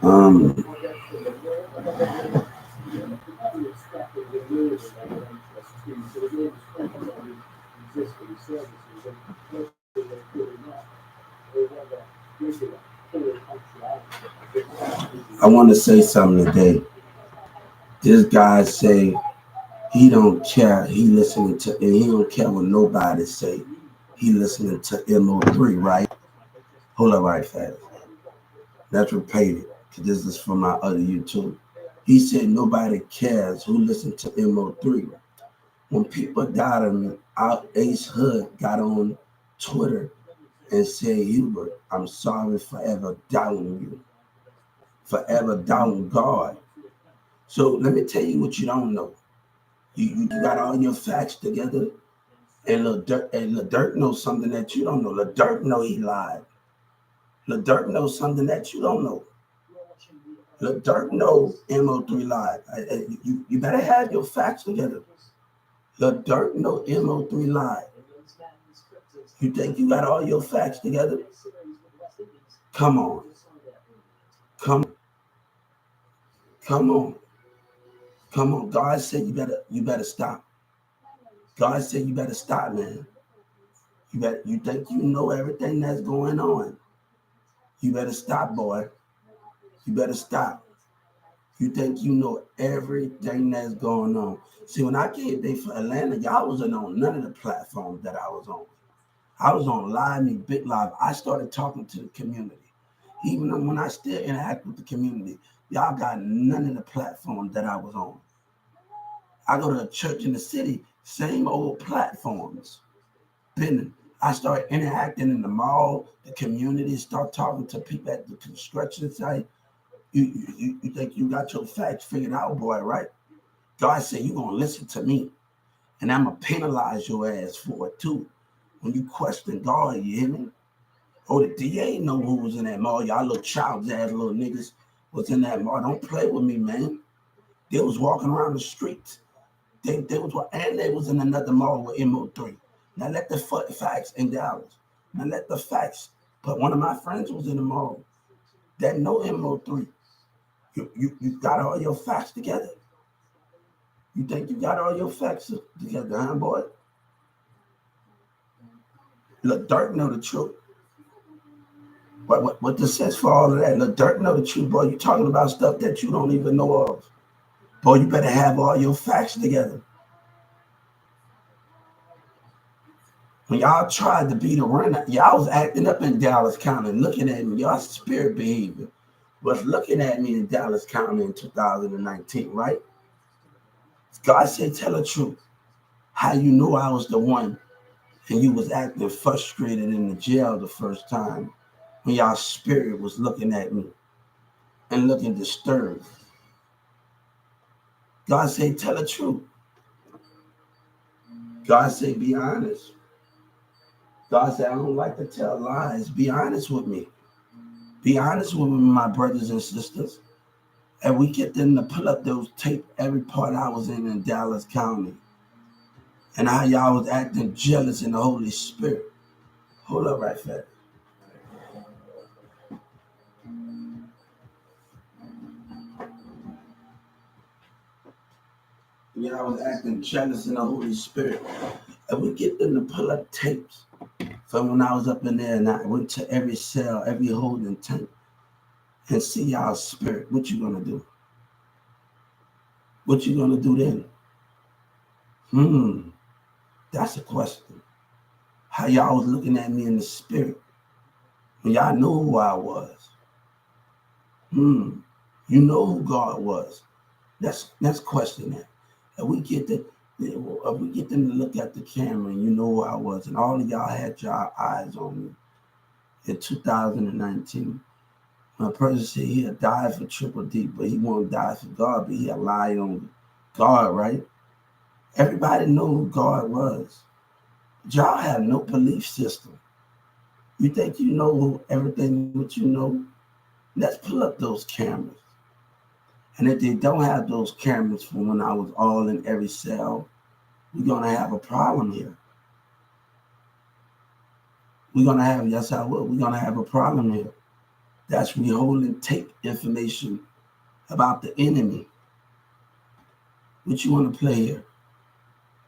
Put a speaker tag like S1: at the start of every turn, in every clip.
S1: Um, I want to say something today. This guy say he don't care. He listening to, and he don't care what nobody say. He listening to MO3, right? Hold up right fast. Let's repeat it, because this is from my other YouTube. He said nobody cares who listened to MO3. When people got him out, Ace Hood got on Twitter and said, Hubert, I'm sorry for ever doubting you, forever doubting God. So let me tell you what you don't know. You got all your facts together, and Lil Durk knows something that you don't know. Lil Durk know he lied. Lil Durk knows something that you don't know. Lil Durk knows MO3 lied. You better have your facts together. Lil Durk know MO3 lied. You think you got all your facts together? Come on. Come on. Come on. Come on. God said you better stop. God said you better stop, man. You think you know everything that's going on. You better stop, boy. You better stop. You think you know everything that's going on. See, when I came there for Atlanta, y'all wasn't on none of the platforms that I was on. I was on Live Me, Big Live. I started talking to the community. Even when I still interact with the community, y'all got none of the platforms that I was on. I go to a church in the city, same old platforms. Then I start interacting in the mall, the community, start talking to people at the construction site. You think you got your facts figured out, boy, right? God said you're going to listen to me, and I'm going to penalize your ass for it, too. When you question God, you hear me? Oh, the DA know who was in that mall. Y'all little child-ass little niggas was in that mall. Don't play with me, man. They was walking around the streets. They was in another mall with MO3. Now let the facts in Dallas. Now let the facts. But one of my friends was in the mall. That know MO3. You got all your facts together. You think you got all your facts together, huh, boy? Look, Dirk know the truth. What this says for all of that? Look, Dirk know the truth, boy. You talking about stuff that you don't even know of. Boy, you better have all your facts together. When y'all tried to be the runner, y'all was acting up in Dallas County, looking at me. Y'all spirit behavior was looking at me in Dallas County in 2019, right? God said, tell the truth. How you knew I was the one and you was acting frustrated in the jail the first time when y'all spirit was looking at me and looking disturbed. God said, tell the truth. God said, be honest. God said, I don't like to tell lies. Be honest with me. Be honest with me, my brothers and sisters. And we get them to pull up those tape every part I was in Dallas County. And how y'all was acting jealous in the Holy Spirit. Hold up right fast. Y'all was acting jealous in the Holy Spirit. And we get them to pull up tapes from when I was up in there and I went to every cell, every holding tank, and see y'all spirit. What you gonna do? What you gonna do then? That's a question. How y'all was looking at me in the spirit when y'all knew who I was. You know who God was. Let's question that. And we get them to look at the camera and you know who I was, and all of y'all had your eyes on me in 2019. When a person said he'll die for Triple D, but he won't die for God, but he'll lie on God, right? Everybody know who God was. Y'all have no belief system. You think you know everything what you know? Let's pull up those cameras. And if they don't have those cameras from when I was all in every cell, we're going to have a problem here. We're going to have, yes, I will. We're going to have a problem here. That's withholding tape information about the enemy. What you want to play here?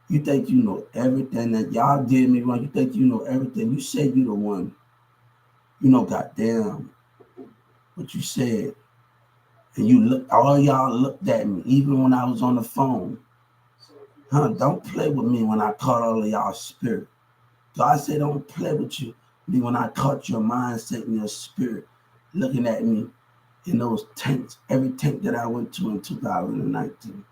S1: You think you know everything that y'all did me wrong? You think you know everything? You said you the one. You know, goddamn what you said. And you look, all y'all looked at me, even when I was on the phone. Don't play with me when I caught all of y'all spirit. God said, don't play with me when I caught your mindset and your spirit looking at me in those tanks, every tank that I went to in 2019.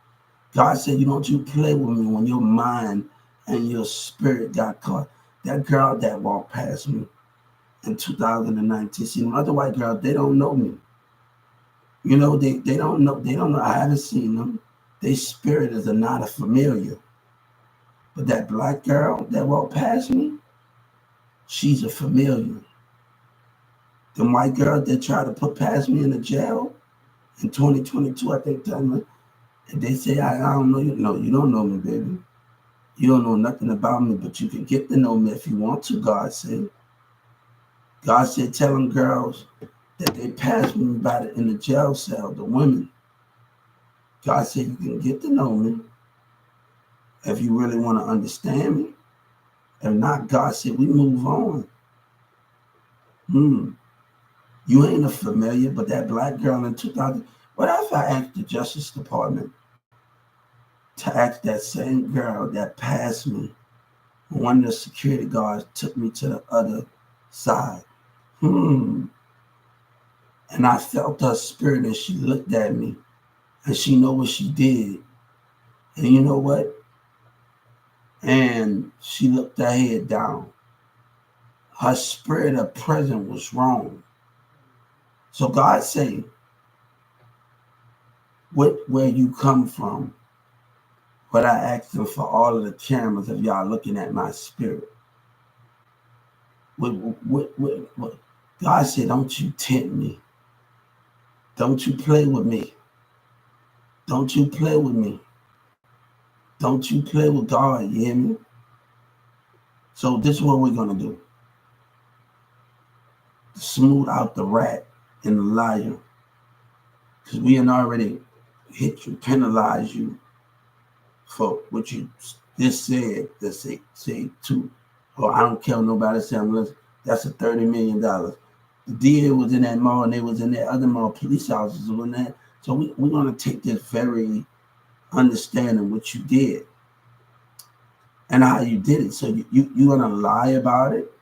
S1: God said, don't you play with me when your mind and your spirit got caught. That girl that walked past me in 2019, see, them other white girls, they don't know me. You know, they don't know, I haven't seen them. Their spirit is not a familiar. But that black girl that walked past me, she's a familiar. The white girl that tried to put past me in the jail in 2022, I think, and they say, I don't know you. No, you don't know me, baby. You don't know nothing about me, but you can get to know me if you want to, God said. God said, tell them girls that they passed me by in the jail cell, the women. God said, you can get to know me if you really want to understand me. If not, God said, we move on. You ain't a familiar, but that black girl in 2000, what if I asked the Justice Department to ask that same girl that passed me, one of the security guards took me to the other side. And I felt her spirit and she looked at me and she know what she did. And you know what? And she looked her head down. Her spirit of presence was wrong. So God say, where you come from, but I asked him for all of the cameras of y'all looking at my spirit. What? God said, don't you tempt me. Don't you play with me. Don't you play with me. Don't you play with God, you hear me? So this is what we're going to do. Smooth out the rat and the liar. Because we had already hit you, penalized you for what you just said. Let's say two. Or I don't care what nobody said. That's a $30 million. The DA was in that mall and they was in that other mall. Police officers were in that. So we're going to take this very understanding what you did and how you did it. So you going to lie about it?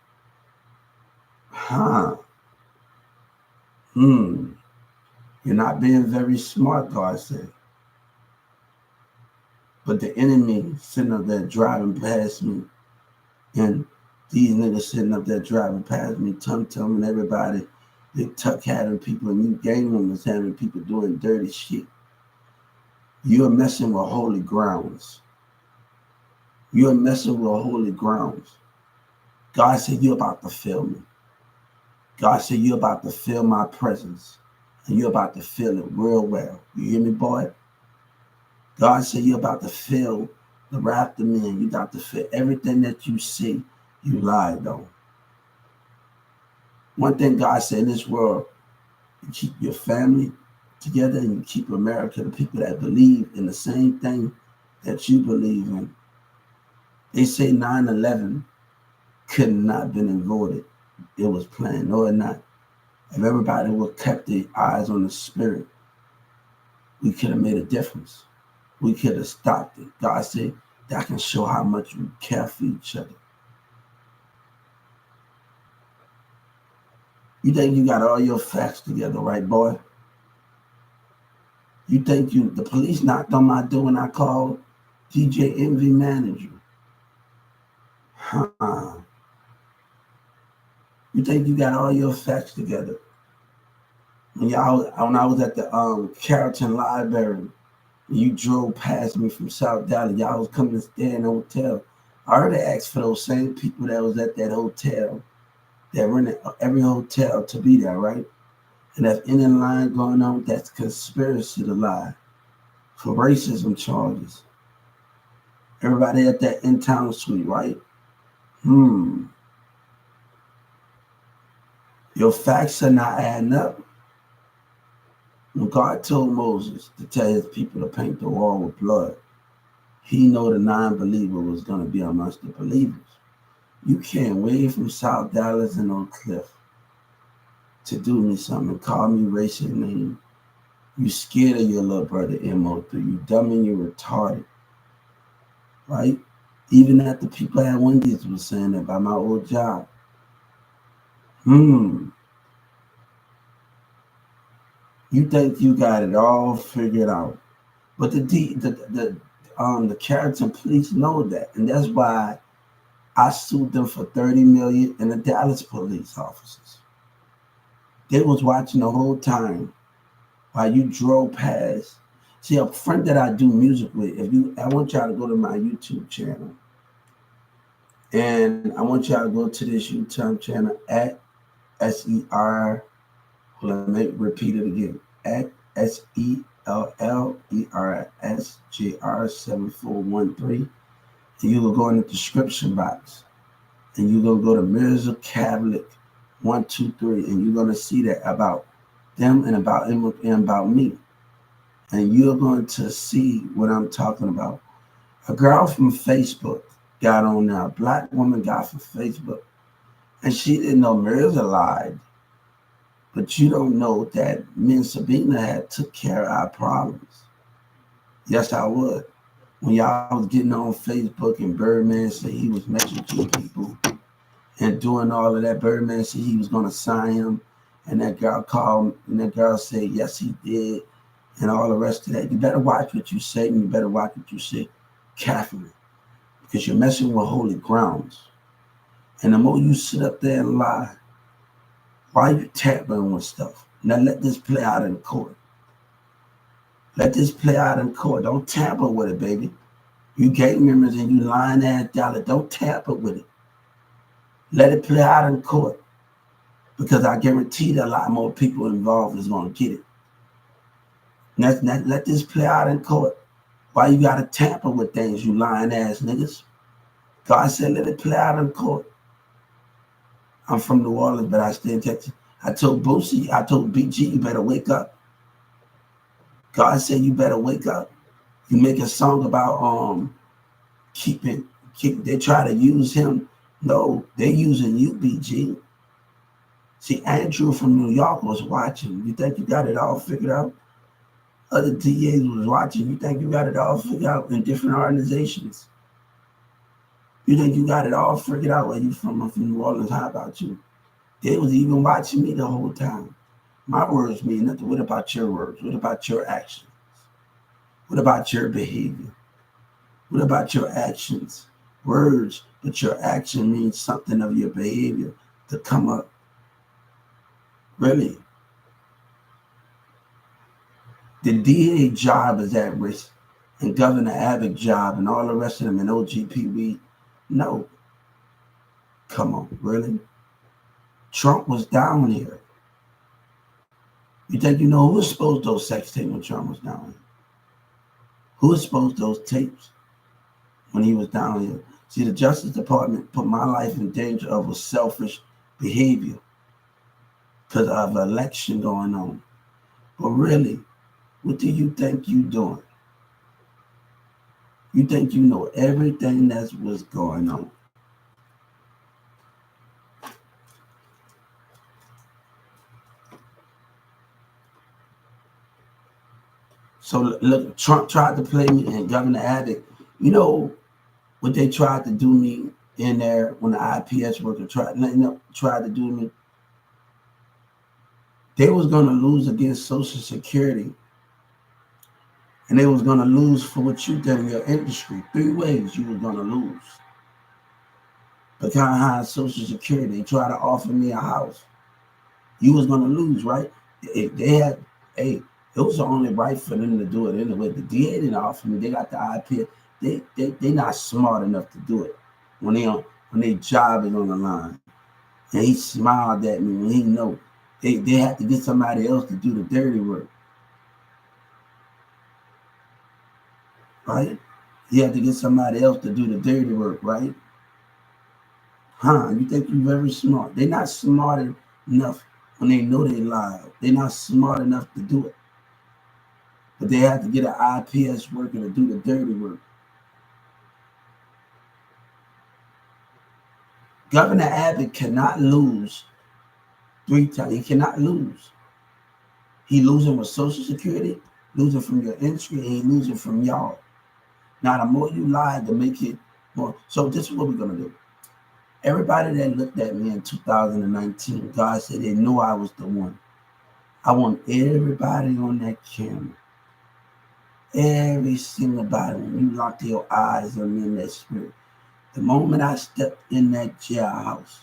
S1: You're not being very smart, God said. But the enemy sitting up there driving past me, and these niggas sitting up there driving past me, tum-tumming everybody, they tuck having people, and you gang members having people doing dirty shit. You're messing with holy grounds. You're messing with holy grounds. God said you're about to feel me. God said you're about to feel my presence. And you're about to feel it real well. You hear me, boy? God said you're about to feel the wrath of me, and you got to feel everything that you see, you lied on. One thing God said in this world, you keep your family together and you keep America, the people that believe in the same thing that you believe in. They say 9/11 could not have been avoided. It was planned, no or not. If everybody would kept their eyes on the spirit, we could have made a difference. We could have stopped it. God said that can show how much we care for each other. You think you got all your facts together, right, boy? You think the police knocked on my door when I called DJ Envy manager? You think you got all your facts together? When I was at the Carrollton Library, you drove past me from South Dallas, y'all was coming to stay in the hotel. I already asked for those same people that was at that hotel, that rented every hotel to be there, right? And if any line going on, that's conspiracy to lie for racism charges. Everybody at that in-town suite, right? Your facts are not adding up. When God told Moses to tell his people to paint the wall with blood, he knew the non-believer was going to be amongst the believers. You can't wait from South Dallas and Oak Cliff to do me something, call me racist name. You scared of your little brother MO3. You dumb and you retarded. Right? Even at the people at Wendy's was saying that about my old job. You think you got it all figured out. But the Carrollton police know that. And that's why I sued them for $30 million and the Dallas police officers. They was watching the whole time while you drove past. See, a friend that I do music with, I want y'all to go to my YouTube channel. And I want y'all to go to this YouTube channel at SER. Let me repeat it again. At SELLERSJR7413. And you will go in the description box. And you're going to go to MirzaCavalic123. And you're going to see that about them and about me. And you're going to see what I'm talking about. A girl from Facebook got on there. A black woman got from Facebook. And she didn't know Mirza lied. But you don't know that me and Sabina had took care of our problems. Yes, I would. When y'all was getting on Facebook and Birdman said he was messaging people and doing all of that, Birdman said he was going to sign him. And that girl called and that girl said, yes, he did. And all the rest of that. You better watch what you say and you better watch what you say carefully. Because you're messing with holy grounds. And the more you sit up there and lie, why are you tampering with stuff? Now let this play out in court. Let this play out in court. Don't tamper with it, baby. You gang members and you lying ass dollar. Don't tamper with it. Let it play out in court. Because I guarantee that a lot more people involved is going to get it. Let this play out in court. Why you got to tamper with things, you lying ass niggas? God said let it play out in court. I'm from New Orleans, but I stay in Texas. I told Boosie, I told BG, you better wake up. God said you better wake up. You make a song about they try to use him. No, they're using you, BG. See, Andrew from New York was watching. You think you got it all figured out? Other DAs was watching. You think you got it all figured out in different organizations? You think you got it all figured out where you from? I'm from New Orleans. How about you? They was even watching me the whole time. My words mean nothing. What about your words? What about your actions? What about your behavior? What about your actions? Words, but your action means something of your behavior to come up. Really? The DA job is at risk, and Governor Abbott's job and all the rest of them and OGP, no. Come on, really? Trump was down here. You think you know who exposed those sex tapes when Trump was down here? Who exposed those tapes when he was down here? See, the Justice Department put my life in danger of a selfish behavior because of an election going on. But really, what do you think you're doing? You think you know everything that's what's going on. So look, Trump tried to play me and Governor Abbott. You know what they tried to do me in there when the IPS worker tried to do me? They was going to lose against Social Security. And they was going to lose for what you did in your industry. 3 ways you was going to lose. Because high Social Security, they tried to offer me a house. You was going to lose, right? If they had, it was only right for them to do it anyway. The DA didn't offer me. They got the IP. They not smart enough to do it when their job is on the line. And he smiled at me when he know they had to get somebody else to do the dirty work. Right? You have to get somebody else to do the dirty work, right? You think you're very smart. They're not smarter enough when they know they lie. They're not smart enough to do it. But they have to get an IPS worker to do the dirty work. Governor Abbott cannot lose 3 times. He cannot lose. He losing with Social Security, losing from your industry, and he losing from y'all. Now, the more you lie, to make it more. So this is what we're going to do. Everybody that looked at me in 2019, God said they knew I was the one. I want everybody on that camera. Every single body, when you lock your eyes on me in that spirit. The moment I stepped in that jailhouse,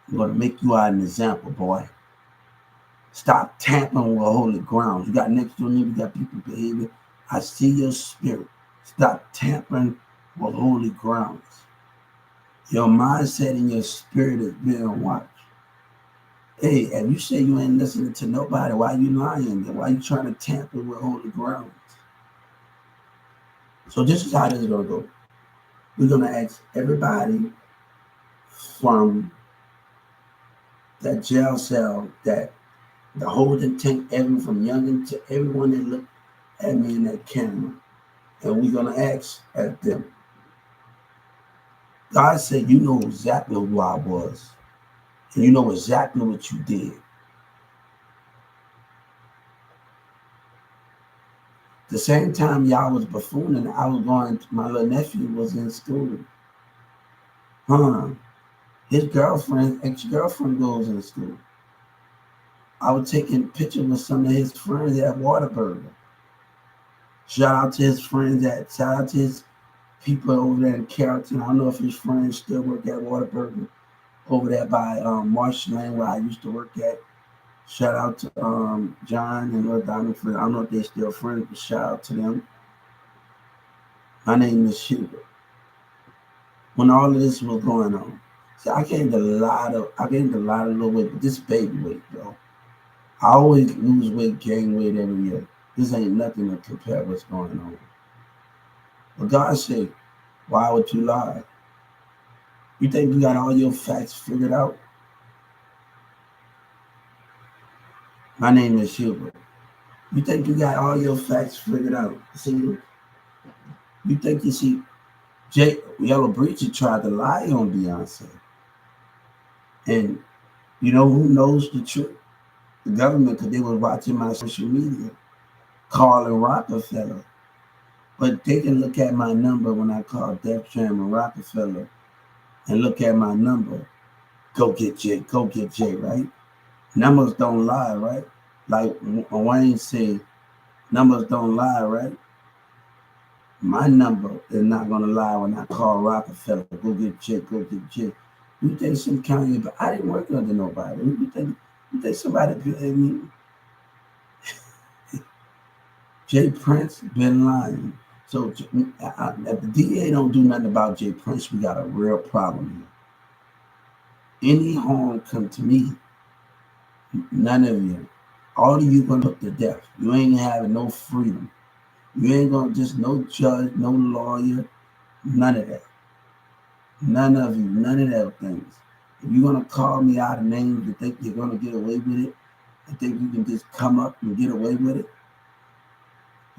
S1: I'm going to make you out an example, boy. Stop tampering with holy ground. You got next door neighbor, you got people behaving. I see your spirit. Stop tampering with holy grounds. Your mindset and your spirit is being watched. Hey, if you say you ain't listening to nobody, why you lying? Why you trying to tamper with holy grounds? So this is how this is going to go. We're going to ask everybody from that jail cell, that the holding tank, everyone from youngin' to everyone that looked at me in that camera. And we're going to ask at them. God said, you know exactly who I was. And you know exactly what you did. The same time y'all was buffooning, I was going, my little nephew was in school. His girlfriend, ex-girlfriend goes in school. I was taking pictures with some of his friends at Whataburger. Shout out to his people over there in Carrollton. I don't know if his friends still work at Whataburger over there by Marsh Lane where I used to work at. Shout out to John and Lil Diamond. I don't know if they're still friends, but shout out to them. My name is Hubert. When all of this was going on, see, I gained a lot of little weight, but this baby weight, bro. I always lose weight, gain weight every year. This ain't nothing to compare what's going on. But God said, why would you lie? You think you got all your facts figured out? My name is Hubert. You think you got all your facts figured out? See, you think you see, Yellow Breecher tried to lie on Beyonce. And you know who knows the truth? The government, because they were watching my social media, calling Rockefeller. But they can look at my number when I call Def Jam and Rockefeller and look at my number. Go get Jay, right? Numbers don't lie, right? Like Wayne said, numbers don't lie, right? My number is not going to lie when I call Rockefeller. Go get Jay. You think some kind of, but I didn't work under nobody. You think somebody paid me? Jay Prince been lying. So if the DA don't do nothing about Jay Prince, we got a real problem here. Any harm come to me, none of you. All of you gonna put to death. You ain't having no freedom. You ain't gonna just no judge, no lawyer, none of that. None of you, none of those things. If you're gonna call me out of names, you think you're gonna get away with it? You think you can just come up and get away with it?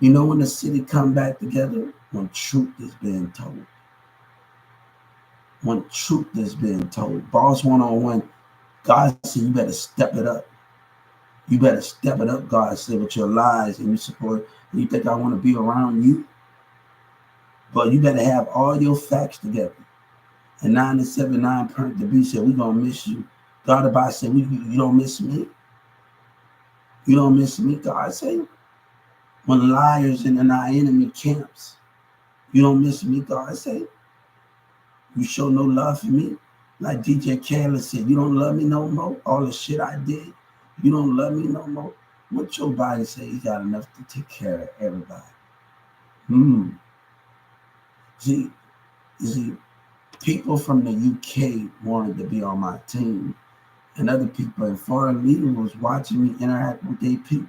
S1: You know when the city come back together? When truth is being told. When truth is being told. Boss one-on-one, God said you better step it up. You better step it up, God said, with your lies and your support. You think I want to be around you? But you better have all your facts together. And 979 Perk the B said, we're going to miss you. God about said, you don't miss me? You don't miss me, God said? When liars in our enemy camps, you don't miss me, God said? You show no love for me? Like DJ Khaled said, you don't love me no more? All the shit I did, you don't love me no more? What Joe Biden say? He got enough to take care of everybody. See, people from the UK wanted to be on my team, and other people in foreign leaders was watching me interact with their people.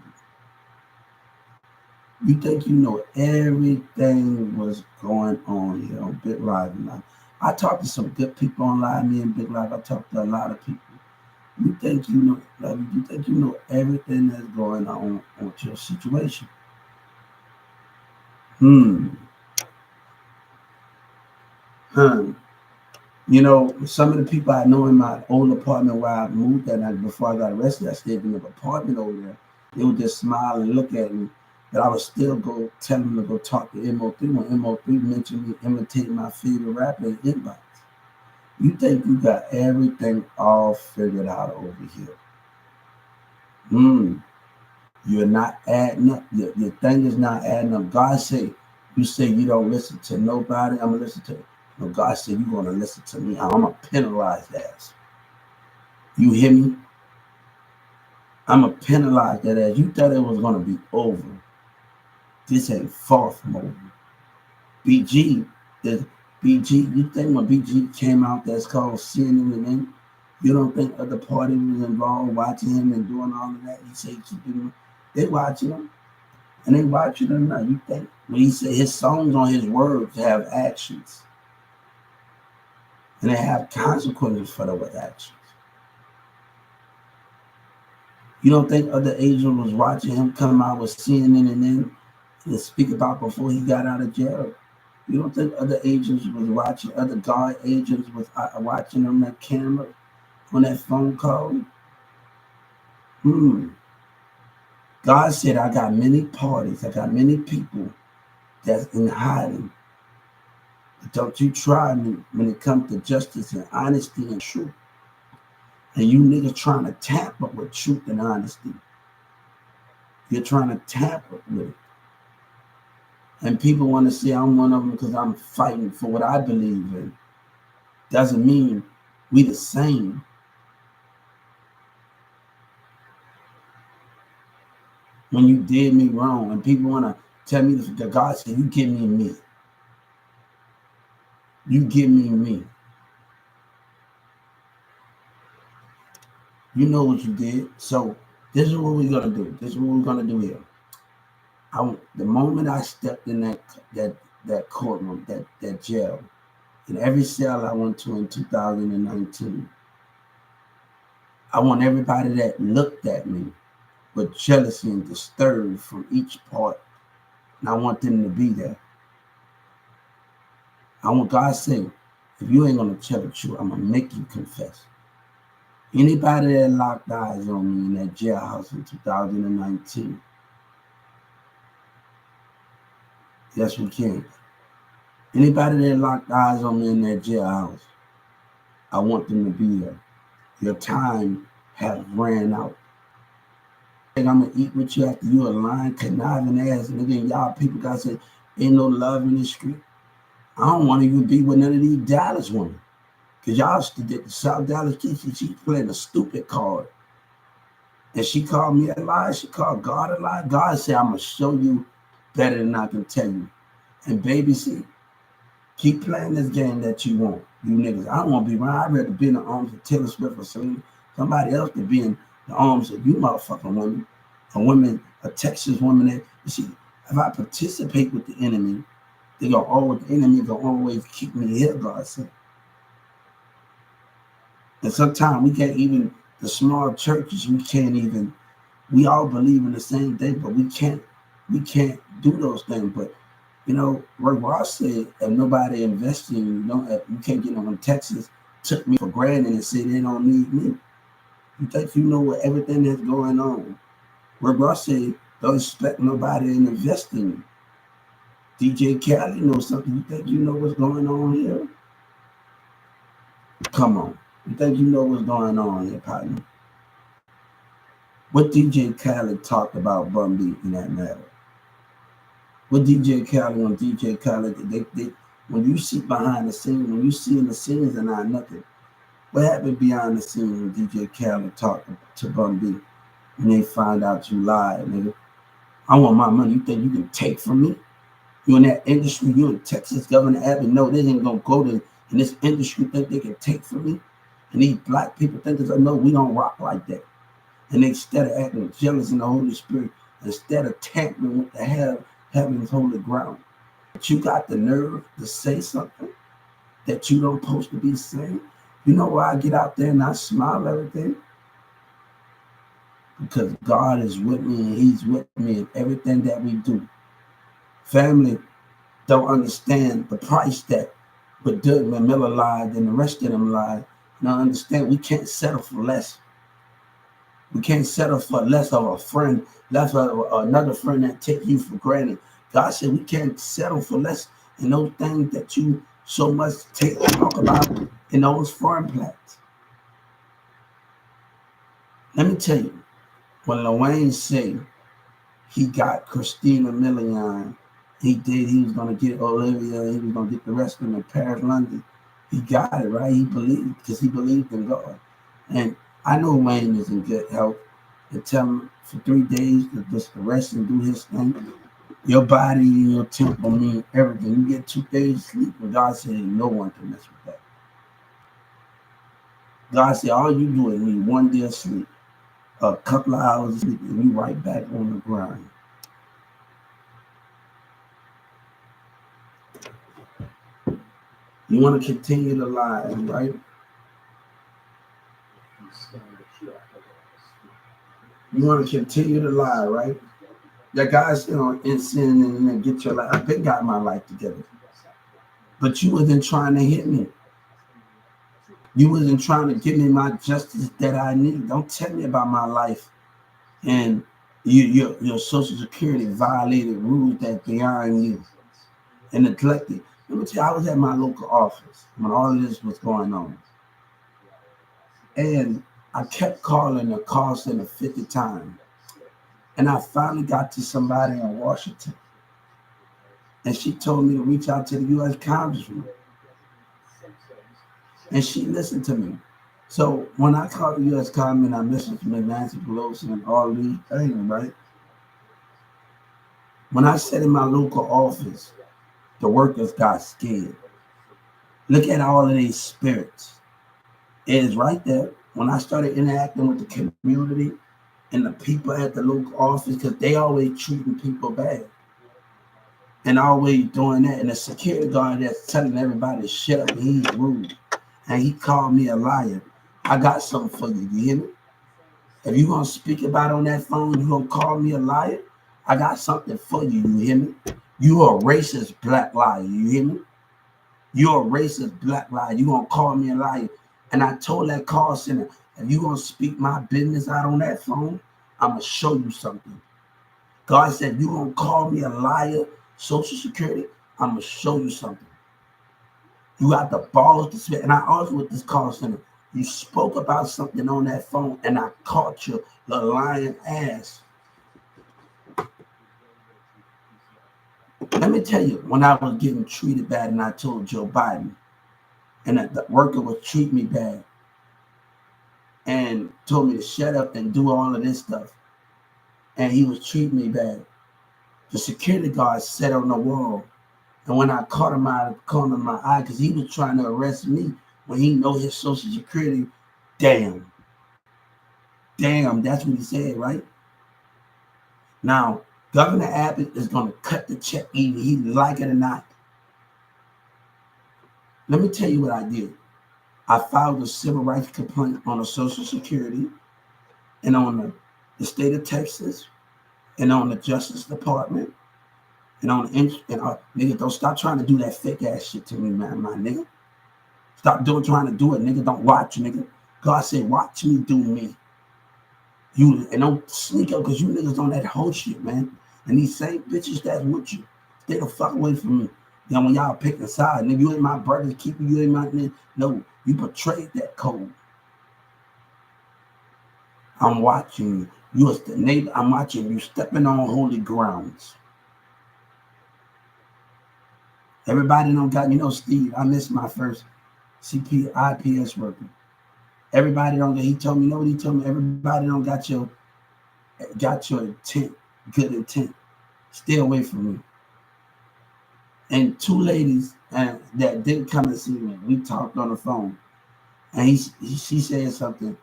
S1: You think you know everything was going on here on Big Live now. I talked to some good people on Live, me and Big Live. I talked to a lot of people. You think you know, like, you think you know everything that's going on with your situation. Huh. You know, some of the people I know in my old apartment where I moved that night before I got arrested, I stayed in an apartment over there. They would just smile and look at me, but I would still go tell them to go talk to MO3 when MO3 mentioned me imitating my favorite rapper in inbox. You think you got everything all figured out over here. You're not adding up. Your thing is not adding up. God say, you say you don't listen to nobody, I'm going to listen to you. No, God said you're going to listen to me. I'm going to penalize that ass. You hear me? I'm going to penalize that ass. You thought it was going to be over. This ain't far from over. BG, you think when BG came out that's called Sin and then you don't think other party was involved watching him and doing all of that? He said keep doing. They watching him. And they watching him now. You think when he said his songs on his words have actions. And they have consequences for those actions. You don't think other agents was watching him come out with CNN and then to speak about before he got out of jail? You don't think other agents was watching, other guard agents was watching on that camera, on that phone call? God said, I got many parties, I got many people that's in hiding. But don't you try me when it comes to justice and honesty and truth. And you niggas trying to tamper with truth and honesty. You're trying to tamper with it. And people want to say I'm one of them because I'm fighting for what I believe in. Doesn't mean we the same. When you did me wrong, and people want to tell me that God said, you give me me. You give me me. You know what you did. So this is what we're going to do. This is what we're going to do here. The moment I stepped in that courtroom, that jail, in every cell I went to in 2019, I want everybody that looked at me with jealousy and disturbed from each part, and I want them to be there. I want God saying, if you ain't gonna tell the truth, I'm gonna make you confess. Anybody that locked eyes on me in that jailhouse in 2019, yes, we can. Anybody that locked eyes on me in that jailhouse, I want them to be there. Your time has ran out. I'm gonna eat with you after you a lying, conniving ass nigga, and y'all people gotta say, ain't no love in the street. I don't want to even be with none of these Dallas women. Because y'all did the South Dallas kid, she playing a stupid card. And she called me a lie. She called God a lie. God said, I'm going to show you better than I can tell you. And baby, see, keep playing this game that you want. You niggas, I don't want to be around. I'd rather be in the arms of Taylor Swift or somebody else to be in the arms of you motherfucking women. A Texas woman that, you see, if I participate with the enemy, the enemy gonna always keep me here, God said. And sometimes we can't even, the small churches, we all believe in the same thing, but we can't do those things. But you know, Rick Ross said, if nobody invests in you can't get no one. Texas took me for granted and said they don't need me. You think you know what everything that's going on? Rick Ross said, don't expect nobody to invest in you. DJ Khaled knows something. You think you know what's going on here? Come on. You think you know what's going on here, partner? What DJ Khaled talked about Bun B in that matter? What DJ Khaled, when you see behind the scenes, when you see in the scenes and not nothing, what happened behind the scenes when DJ Khaled talked to Bun B when they find out you lied, nigga? I want my money. You think you can take from me? You in that industry, you in Texas, Governor Abbott, no, they ain't gonna go to in this industry think they can take from me. And these black people think no, we don't rock like that. And instead of acting jealous in the Holy Spirit, instead of tampering with the heaven's holy ground, but you got the nerve to say something that you don't supposed to be saying. You know why I get out there and I smile everything? because God is with me and he's with me in everything that we do. Family don't understand the price that but Douglas Miller lied and the rest of them lied. Now understand we can't settle for less. We can't settle for less of a friend, less of another friend that take you for granted. God said we can't settle for less in those things that you so much talk about in those foreign plats. Let me tell you, when Lil Wayne said he got Christina Milian, he was gonna get Olivia, he was gonna get the rest of them in Paris, London. He got it, right? He believed because he believed in God. And I know Wayne is in good health. They tell him for 3 days to just rest and do his thing. Your body, your temple mean everything. You get 2 days sleep, and God said no one can mess with that. God said all you do is need 1 day of sleep, a couple of hours of sleep, and you right back on the grind. You want to continue to lie, right? You want to continue to lie, right? That guy's in sin and get your life. I've been got my life together. But you wasn't trying to hit me. You wasn't trying to give me my justice that I need. Don't tell me about my life. And your Social Security violated rules that beyond you and neglected. Let me tell you, I was at my local office when all of this was going on. And I kept calling the call center 50 times. And I finally got to somebody in Washington. And she told me to reach out to the U.S. Congressman. And she listened to me. So when I called the U.S. Congressman, I messaged with Nancy Pelosi and all these things, right? When I sat in my local office, the workers got scared. Look at all of these spirits. It is right there. When I started interacting with the community and the people at the local office, because they always treating people bad. And always doing that. And the security guard that's telling everybody to shut up and he's rude. And he called me a liar. I got something for you. You hear me? If you're going to speak about on that phone, you're going to call me a liar, I got something for you. You hear me? You're a racist black liar. You hear me? You're a racist black liar. You're going to call me a liar. And I told that call center, if you're going to speak my business out on that phone, I'm going to show you something. God said, you're going to call me a liar, Social Security, I'm going to show you something. You got the balls to spit. And I argued with this call center. You spoke about something on that phone, and I caught your lying ass. Let me tell you, when I was getting treated bad, and I told Joe Biden, and that the worker would treat me bad, and told me to shut up and do all of this stuff, and he was treating me bad. The security guard sat on the wall, and when I caught him out of the corner of my eye, because he was trying to arrest me when he know his Social Security, damn, that's what he said, right? Now, Governor Abbott is going to cut the check either he like it or not. Let me tell you what I did. I filed a civil rights complaint on the Social Security and on the state of Texas and on the Justice Department and on the nigga, don't stop trying to do that fake ass shit to me, man, my nigga. Stop trying to do it, nigga. Don't watch, nigga. God said, watch me do me. You and don't sneak up because you niggas on that whole shit, man. And these same bitches that's with you, stay the fuck away from me. You know, when y'all pick a side, nigga, you ain't my brother's keeper, you ain't my nigga. No, you betrayed that code. I'm watching you. You as the neighbor, I'm watching you stepping on holy grounds. Everybody don't got, Steve, I missed my first IPS worker. Everybody don't get, he told me, nobody told me, everybody don't got your intent, good intent. Stay away from me. And 2 ladies that didn't come and see me, we talked on the phone. And she said something.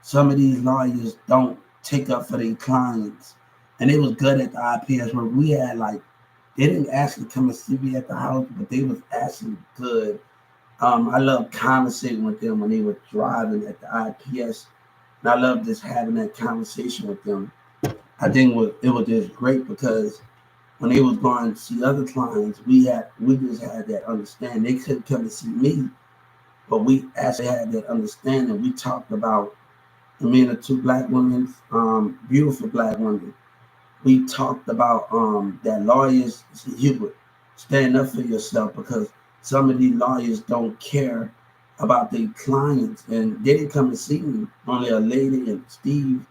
S1: Some of these lawyers don't take up for their clients. And they was good at the IPS work. We had they didn't actually come and see me at the house, but they was actually good. I love conversating with them when they were driving at the IPS. And I love just having that conversation with them. I think it was just great because when they was going to see other clients, we just had that understanding. They couldn't come to see me, but we actually had that understanding. We talked about me and the two black women, beautiful black women. We talked about that lawyers, you would stand up for yourself because some of these lawyers don't care about their clients, and they didn't come and see me. Only a lady and Steve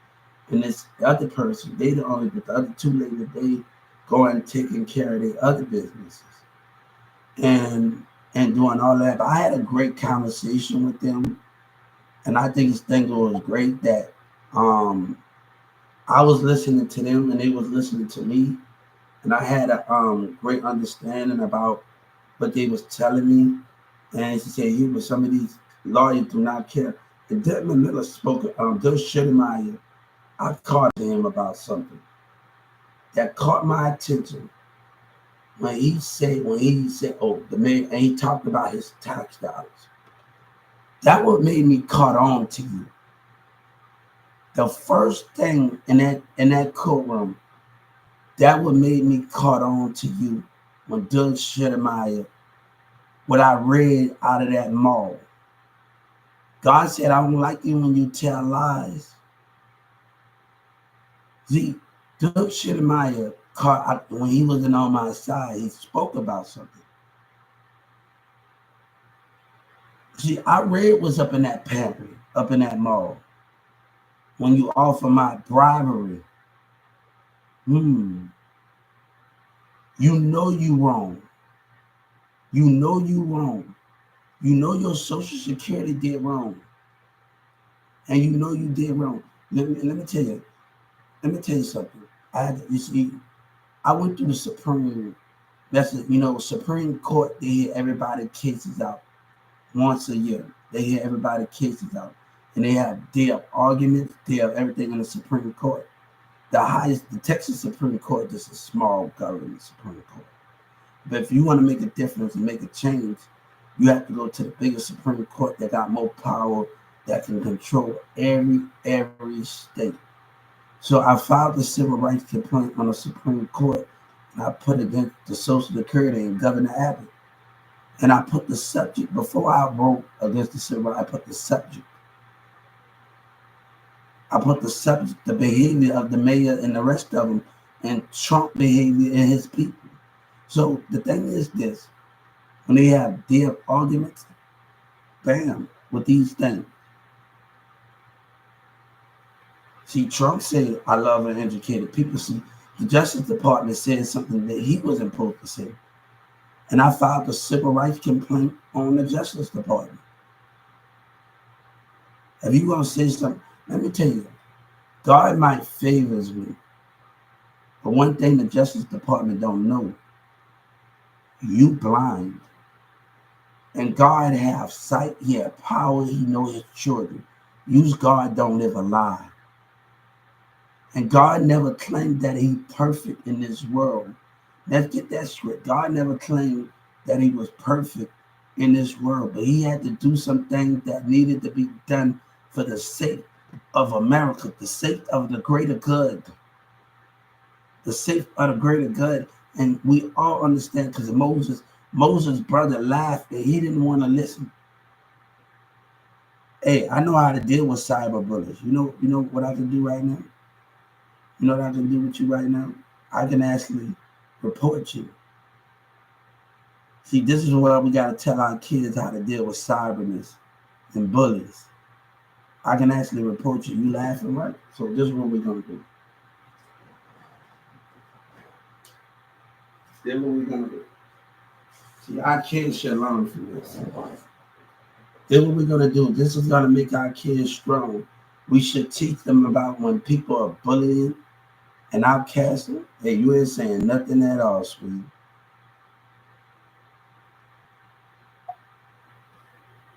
S1: and this other person. They the only, but the other two ladies, they go and taking care of their other businesses and doing all that. But I had a great conversation with them, and I think it was great that um I was listening to them and they was listening to me, and I had a great understanding about what they was telling me. And she said, "You, but some of these lawyers do not care." And Desmond Miller spoke. Bill Schittemeyer, I caught to him about something that caught my attention when he said, "Oh, the man," and he talked about his tax dollars. That what made me caught on to you. The first thing in that courtroom, that what made me caught on to you when Doug Schittemeyer, what I read out of that mall. God said, "I don't like you when you tell lies." See, Doug Schittemeyer, when he wasn't on my side, he spoke about something. See, I read what's up in that pamphlet, up in that mall. When you offer my bribery, you know you wrong. You know you wrong. You know your Social Security did wrong. And you know you did wrong. Let me tell you. Let me tell you something. You see, I went through the Supreme. Supreme Court. They hear everybody cases out once a year. They hear everybody cases out, and they have arguments. They have everything in the Supreme Court. The Texas Supreme Court is a small government Supreme Court. But if you want to make a difference and make a change, you have to go to the biggest Supreme Court that got more power, that can control every state. So I filed a civil rights complaint on the Supreme Court, and I put it against the Social Security and Governor Abbott. And I put the subject, before I wrote against the civil rights, I put the subject. The behavior of the mayor and the rest of them, and Trump behavior and his people. So the thing is this: when they have arguments, bam, with these things. See, Trump said, "I love an educated people." See, the Justice Department said something that he wasn't supposed to say. And I filed a civil rights complaint on the Justice Department. If you want to say something, let me tell you, God might favors me. But one thing the Justice Department don't know, you blind. And God have sight, he have power, he know his children. Use God, don't live a lie. And God never claimed that he perfect in this world. Let's get that straight. God never claimed that he was perfect in this world, but he had to do some things that needed to be done for the sake of America, the sake of the greater good, the sake of the greater good. And we all understand, because Moses' brother laughed and he didn't want to listen. Hey, I know how to deal with cyber bullies. You know what I can do right now? You know what I can do with you right now? I can actually report you. See, this is what we got to tell our kids, how to deal with cyberness and bullies. I can actually report you. You laughing, right? So this is what we're going to do. This is what we're going to do. See, our kids should learn from this. This is what we're going to do. This is going to make our kids strong. We should teach them about when people are bullying and outcasting. Hey, you ain't saying nothing at all, sweetie.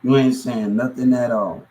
S1: You ain't saying nothing at all.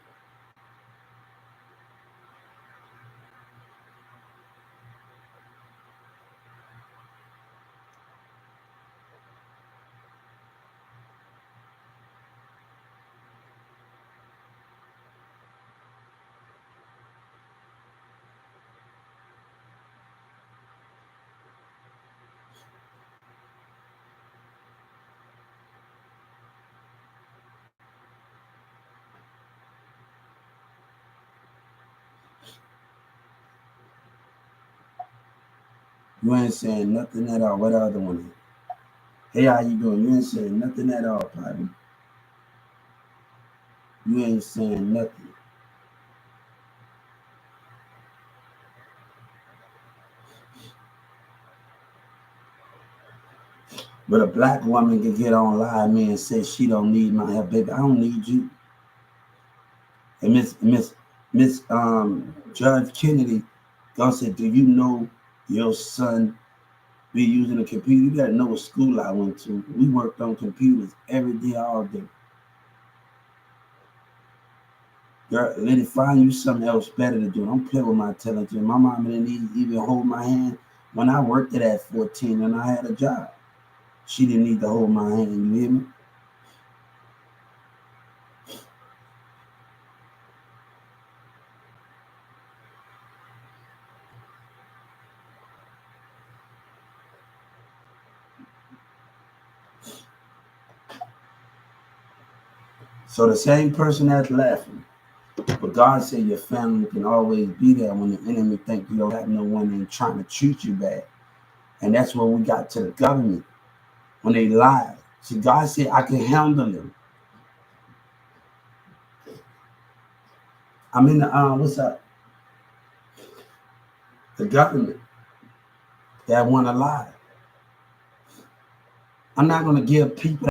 S1: You ain't saying nothing at all. What other one is? Hey, how you doing? You ain't saying nothing at all, partner. You ain't saying nothing. But a black woman can get on live me and say she don't need my help, baby. I don't need you. And Miss Judge Kennedy gonna say, do you know your son be using a computer? You gotta know what school I went to. We worked on computers every day, all day. Girl, let it find you something else better to do. Don't play with my talent. My mama didn't even hold my hand when I worked at 14 and I had a job. She didn't need to hold my hand, you hear me? So the same person that's laughing, but God said your family can always be there when the enemy think you don't have no one and trying to treat you bad. And that's when we got to the government, when they lied. See, God said, I can handle them. I'm in the, what's up? The government that want to lie. I'm not going to give people